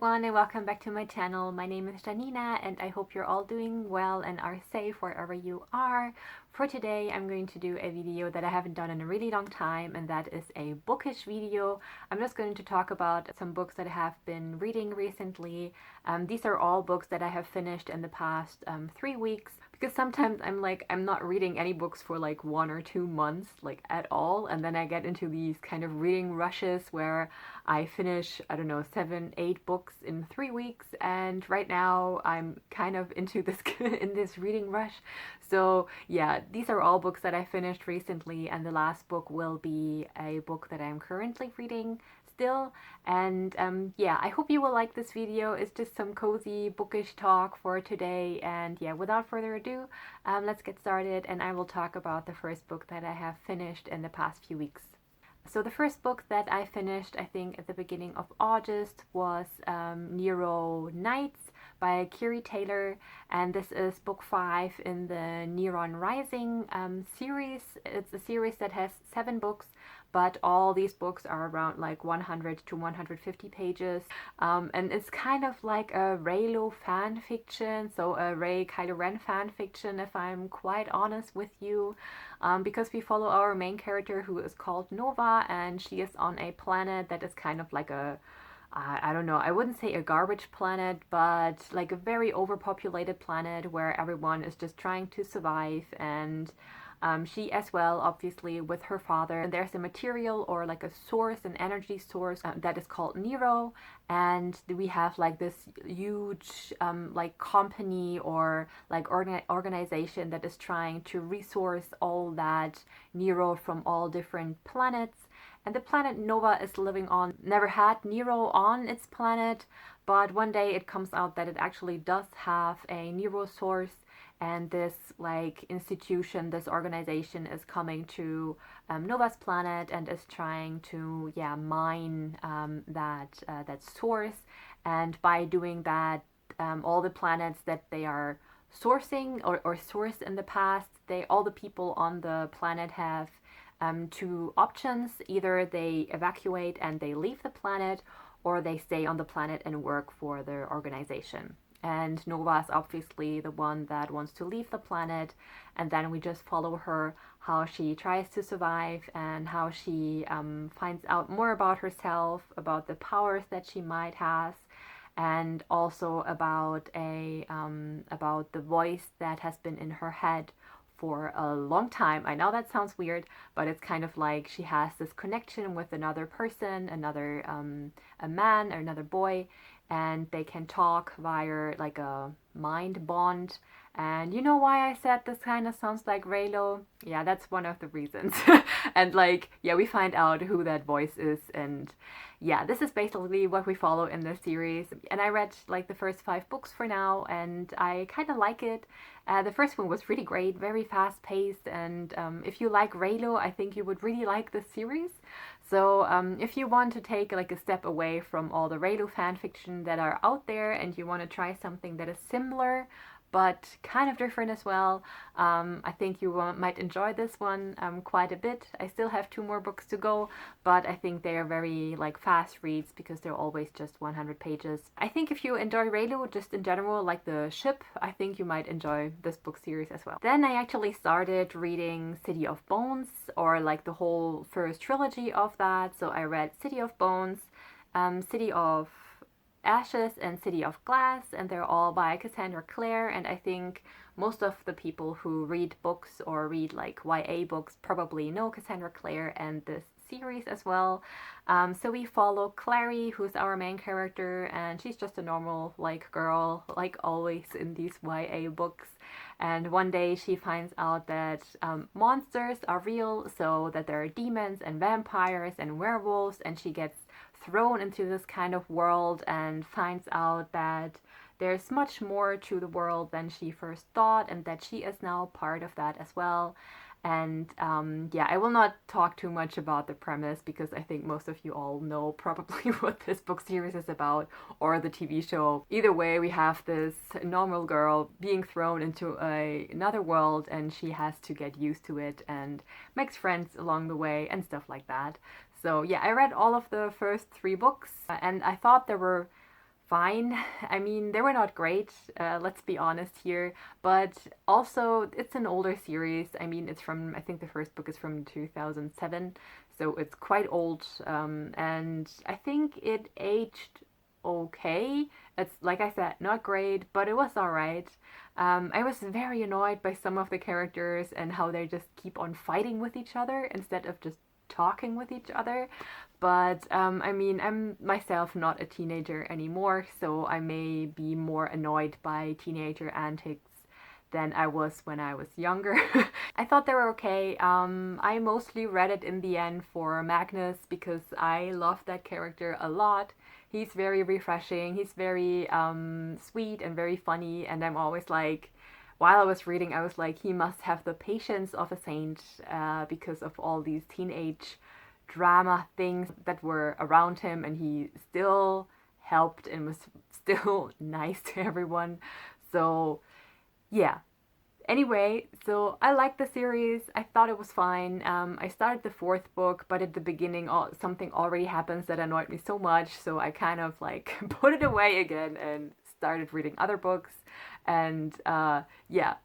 everyone and welcome back to my channel. My name is Janina and I hope you're all doing well and are safe wherever you are. For today I'm going to do a video that I haven't done in a really long time, and that is a bookish video. I'm just going to talk about some books that I have been reading recently. These are all books that I have finished in the past 3 weeks, because sometimes I'm not reading any books for like 1 or 2 months like at all, and then I get into these kind of reading rushes where I finish, I don't know, 7, 8 books in 3 weeks, and right now I'm kind of into this in this reading rush. So yeah, these are all books that I finished recently, and the last book will be a book that I'm currently reading still. And yeah, I hope you will like this video. It's just some cozy bookish talk for today, and yeah, without further ado, let's get started, and I will talk about the first book that I have finished in the past few weeks. So the first book that I finished, I think at the beginning of August, was Nero Knights by Kiri Taylor, and this is book 5 in the Nero Rising series. It's a series that has 7 books, but all these books are around like 100 to 150 pages, and it's kind of like a Reylo fan fiction, so a Rey Kylo Ren fan fiction, if I'm quite honest with you, because we follow our main character, who is called Nova, and she is on a planet that is kind of like a I don't know, I wouldn't say a garbage planet, but like a very overpopulated planet where everyone is just trying to survive. And she as well, obviously, with her father. And there's a material or like a source, an energy source that is called Nero. And we have like this huge like company or like organization that is trying to resource all that Nero from all different planets. And the planet Nova is living on never had Nero on its planet, but one day it comes out that it actually does have a Nero source, and this like institution, this organization is coming to Nova's planet and is trying to mine that source. And by doing that, all the planets that they are sourcing or sourced in the past, all the people on the planet have 2 options. Either they evacuate and they leave the planet, or they stay on the planet and work for the organization. And Nova is obviously the one that wants to leave the planet, and then we just follow her, how she tries to survive and how she finds out more about herself, about the powers that she might have, and also about about the voice that has been in her head for a long time. I know that sounds weird, but it's kind of like she has this connection with another person, another a man or another boy, and they can talk via like a mind bond. And you know why I said this kind of sounds like Reylo? Yeah, that's one of the reasons. And like, yeah, we find out who that voice is, and yeah, this is basically what we follow in the series. And I read like the first 5 books for now, and I kind of like it. The first one was really great, very fast paced, and if you like Reylo, I think you would really like this series. So if you want to take like a step away from all the Reylo fanfiction that are out there, and you want to try something that is similar but kind of different as well, I think you might enjoy this one quite a bit. I still have 2 more books to go, but I think they are very like fast reads because they're always just 100 pages. I think if you enjoy Reylo just in general, like the ship, I think you might enjoy this book series as well. Then I actually started reading City of Bones, or like the whole first trilogy of that. So I read City of Bones, City of Ashes, and City of Glass, and they're all by Cassandra Clare. And I think most of the people who read books or read like YA books probably know Cassandra Clare and this series as well. So we follow Clary, who's our main character, and she's just a normal like girl, like always in these YA books. And one day she finds out that monsters are real, so that there are demons and vampires and werewolves, and she gets thrown into this kind of world and finds out that there's much more to the world than she first thought, and that she is now part of that as well. And yeah, I will not talk too much about the premise because I think most of you all know probably what this book series is about, or the TV show. Either way, we have this normal girl being thrown into another world, and she has to get used to it and makes friends along the way and stuff like that. So yeah, I read all of the first 3 books, and I thought there were fine. I mean, they were not great, let's be honest here, but also it's an older series. I mean, it's from, I think the first book is from 2007, so it's quite old, and I think it aged okay. It's, like I said, not great, but it was alright. I was very annoyed by some of the characters and how they just keep on fighting with each other instead of just talking with each other. But I mean, I'm myself not a teenager anymore, so I may be more annoyed by teenager antics than I was when I was younger. I thought they were okay. I mostly read it in the end for Magnus because I love that character a lot. He's very refreshing. He's very sweet and very funny, and I'm always like, while I was reading, I was like, he must have the patience of a saint because of all these teenage drama things that were around him, and he still helped and was still nice to everyone. So, yeah. Anyway, so I liked the series. I thought it was fine. I started the fourth book, but at the beginning, something already happens that annoyed me so much, so I kind of like put it away again and started reading other books. And yeah,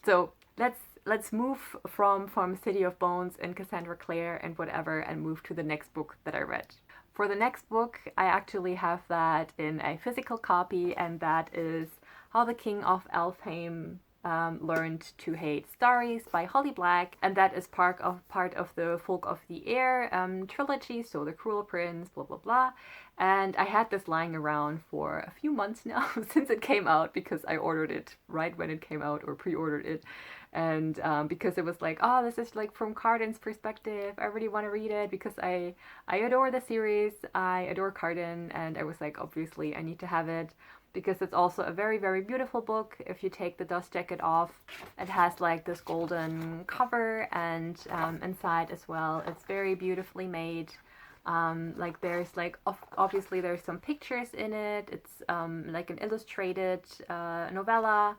so let's move from City of Bones and Cassandra Clare and whatever, and move to the next book that I read. For the next book, I actually have that in a physical copy, and that is How the King of Elfheim Learned to Hate Starries by Holly Black, and that is part of the Folk of the Air trilogy, so The Cruel Prince, blah blah blah. And I had this lying around for a few months now since it came out, because I ordered it right when it came out, or pre-ordered it, and because it was like, oh, this is like from Carden's perspective, I really want to read it because I adore the series, I adore Carden, and I was like, obviously I need to have it, because it's also a very, very beautiful book. If you take the dust jacket off, it has like this golden cover, and inside as well, it's very beautifully made. Like there's like, obviously there's some pictures in it. It's like an illustrated novella,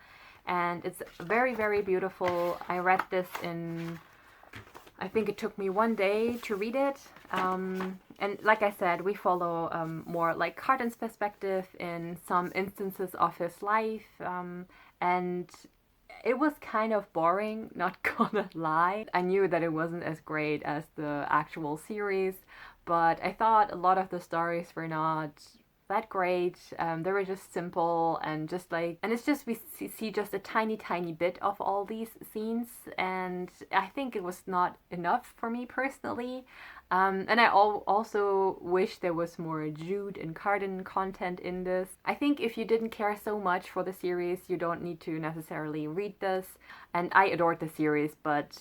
and it's very, very beautiful. I read this in, I think it took me one day to read it. And like I said, we follow more like Carden's perspective in some instances of his life. And it was kind of boring, not gonna lie. I knew that it wasn't as great as the actual series, but I thought a lot of the stories were not that great. They were just simple, and just like, and it's just, we see just a tiny, tiny bit of all these scenes, and I think it was not enough for me personally. And I also wish there was more Jude and Carden content in this. I think if you didn't care so much for the series, you don't need to necessarily read this. And I adored the series, but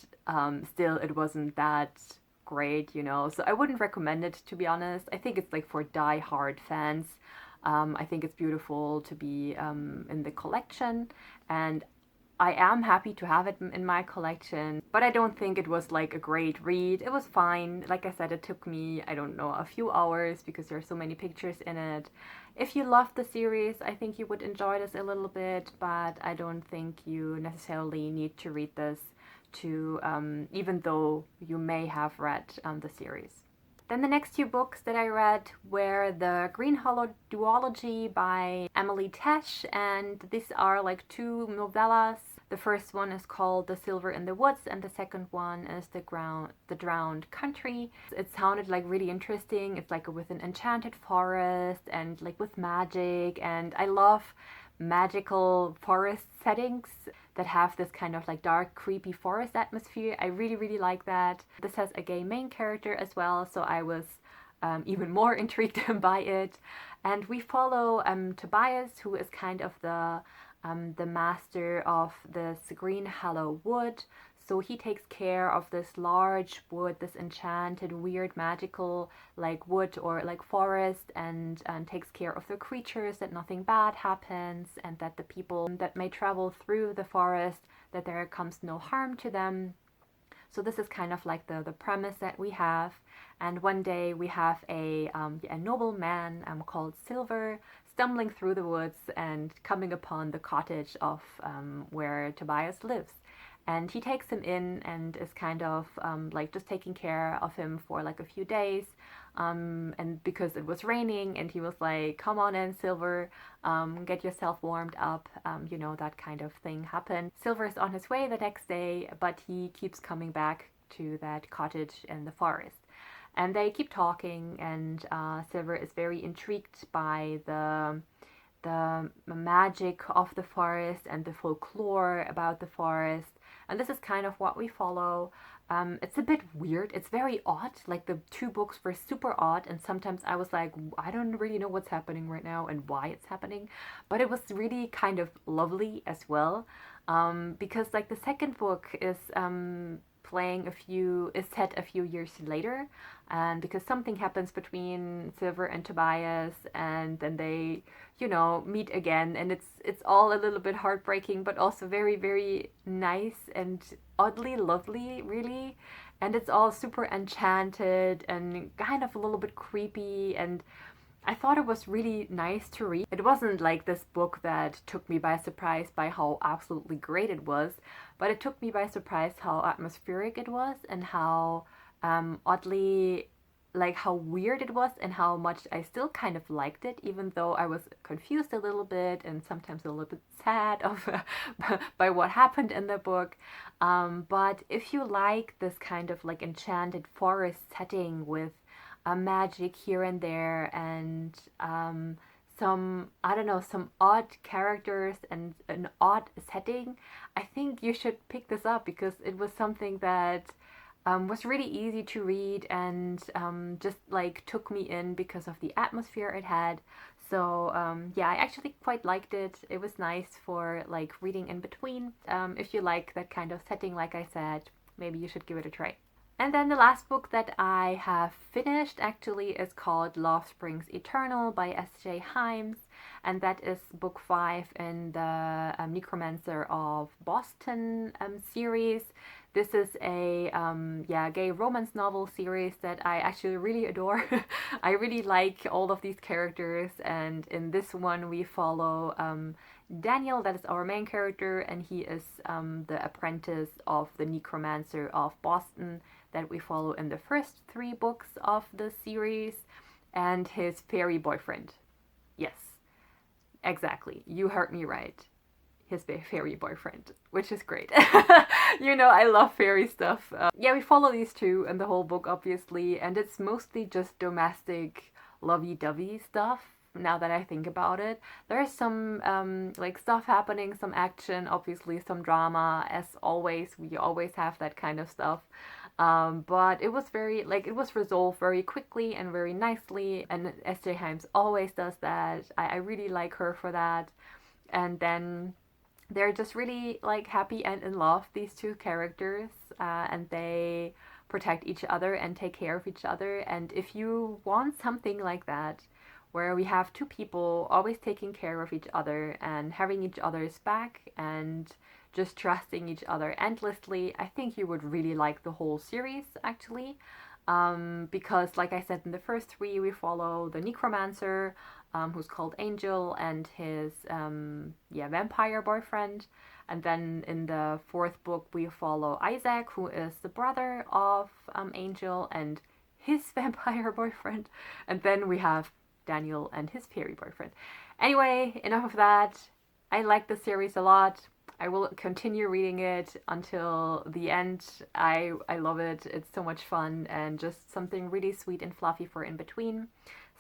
still it wasn't that great, you know, so I wouldn't recommend it, to be honest. I think it's like for die-hard fans. I think it's beautiful to be in the collection, and I am happy to have it in my collection, but I don't think it was like a great read. It was fine. Like I said, it took me, I don't know, a few hours because there are so many pictures in it. If you love the series, I think you would enjoy this a little bit, but I don't think you necessarily need to read this to, even though you may have read the series. Then the next two books that I read were the Green Hollow Duology by Emily Tesh, and these are like two novellas. The first one is called The Silver in the Woods, and the second one is The Drowned Country. It sounded like really interesting. It's like with an enchanted forest and like with magic, and I love magical forest settings that have this kind of like dark, creepy forest atmosphere. I really, really like that. This has a gay main character as well, so I was even more intrigued by it. And we follow Tobias, who is kind of the master of this Green Hollow wood. So he takes care of this large wood, this enchanted, weird, magical like wood or like forest, and takes care of the creatures, that nothing bad happens, and that the people that may travel through the forest, that there comes no harm to them. So this is kind of like the premise that we have. And one day we have a nobleman called Silver stumbling through the woods and coming upon the cottage of where Tobias lives. And he takes him in and is kind of like just taking care of him for like a few days and because it was raining, and he was like, come on in, Silver, get yourself warmed up, you know, that kind of thing happened. Silver is on his way the next day, but he keeps coming back to that cottage in the forest. And they keep talking, and Silver is very intrigued by the magic of the forest and the folklore about the forest. And this is kind of what we follow. It's a bit weird. It's very odd. Like the two books were super odd, and sometimes I was like, I don't really know what's happening right now and why it's happening. But it was really kind of lovely as well, because like the second book is is set a few years later, and because something happens between Silver and Tobias, and then they, you know, meet again, and it's all a little bit heartbreaking, but also very, very nice and oddly lovely, really. And it's all super enchanted and kind of a little bit creepy, and I thought it was really nice to read. It wasn't like this book that took me by surprise by how absolutely great it was, but it took me by surprise how atmospheric it was, and how oddly, like how weird it was, and how much I still kind of liked it, even though I was confused a little bit and sometimes a little bit sad of by what happened in the book. But if you like this kind of like enchanted forest setting with magic here and there, and some, I don't know, some odd characters and an odd setting, I think you should pick this up, because it was something that was really easy to read, and just like took me in because of the atmosphere it had. So yeah, I actually quite liked it. It was nice for like reading in between. If you like that kind of setting, like I said, maybe you should give it a try. And then the last book that I have finished actually is called Love Springs Eternal by S.J. Himes, and that is book 5 in the Necromancer of Boston series. This is a gay romance novel series that I actually really adore. I really like all of these characters, and in this one we follow Daniel, that is our main character, and he is the apprentice of the Necromancer of Boston that we follow in the first 3 books of the series, and his fairy boyfriend. Yes, exactly. You heard me right. His fairy boyfriend, which is great. You know, I love fairy stuff. Yeah, we follow these two in the whole book, obviously, and it's mostly just domestic lovey-dovey stuff. Now that I think about it, there's some like stuff happening, some action, obviously some drama. As always, we always have that kind of stuff. But it was very, like, it was resolved very quickly and very nicely, and S.J. Himes always does that. I really like her for that. And then they're just really like happy and in love, these two characters, and they protect each other and take care of each other. And if you want something like that, where we have two people always taking care of each other and having each other's back and just trusting each other endlessly, I think you would really like the whole series, actually. Because like I said, in the first 3 we follow the Necromancer, who's called Angel, and his vampire boyfriend. And then in the 4th book we follow Isaac, who is the brother of Angel, and his vampire boyfriend. And then we have Daniel and his fairy boyfriend. Anyway, enough of that. I like the series a lot. I will continue reading it until the end. I love it. It's so much fun, and just something really sweet and fluffy for in between.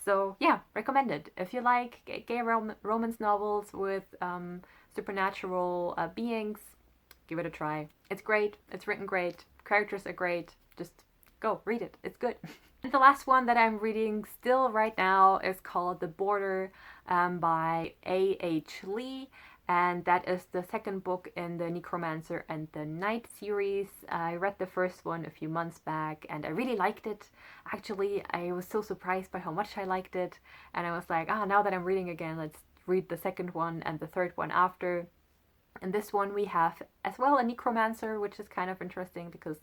So yeah, recommend it. If you like gay romance novels with supernatural beings, give it a try. It's great. It's written great. Characters are great. Just go read it. It's good. And the last one that I'm reading still right now is called The Border by A.H. Lee. And that is the 2nd book in the Necromancer and the Night series. I read the first one a few months back, and I really liked it. Actually, I was so surprised by how much I liked it. And I was like, now that I'm reading again, let's read the 2nd one and the 3rd one after. In this one we have as well a Necromancer, which is kind of interesting, because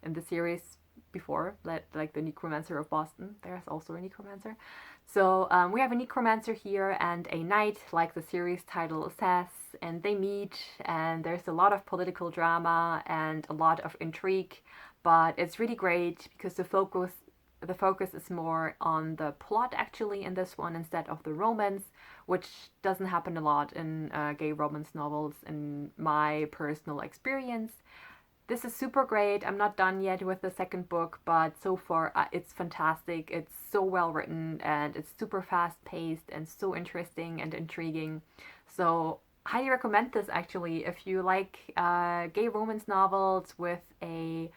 in the series before, like the Necromancer of Boston, there's also a Necromancer. So we have a Necromancer here and a knight, like the series title says, and they meet, and there's a lot of political drama and a lot of intrigue, but it's really great because the focus the focus is more on the plot actually in this one instead of the romance, which doesn't happen a lot in gay romance novels in my personal experience. This is super great. I'm not done yet with the second book, but so far it's fantastic. It's so well written and it's super fast paced and so interesting and intriguing. So highly recommend this actually if you like gay romance novels with a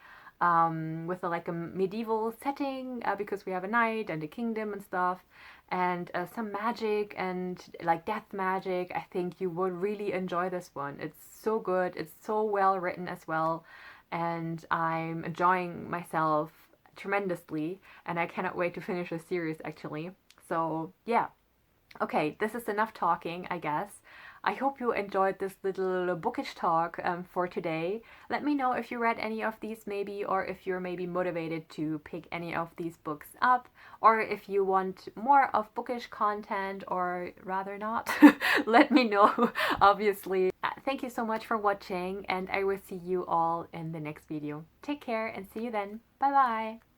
like a medieval setting, because we have a knight and a kingdom and stuff, and some magic and like death magic. I think you would really enjoy this one. It's so good. It's so well written as well, and I'm enjoying myself tremendously, and I cannot wait to finish the series actually. So yeah, okay, this is enough talking, I guess. I hope you enjoyed this little bookish talk for today. Let me know if you read any of these maybe, or if you're maybe motivated to pick any of these books up, or if you want more of bookish content, or rather not. Let me know, obviously. Thank you so much for watching, and I will see you all in the next video. Take care and see you then. Bye bye!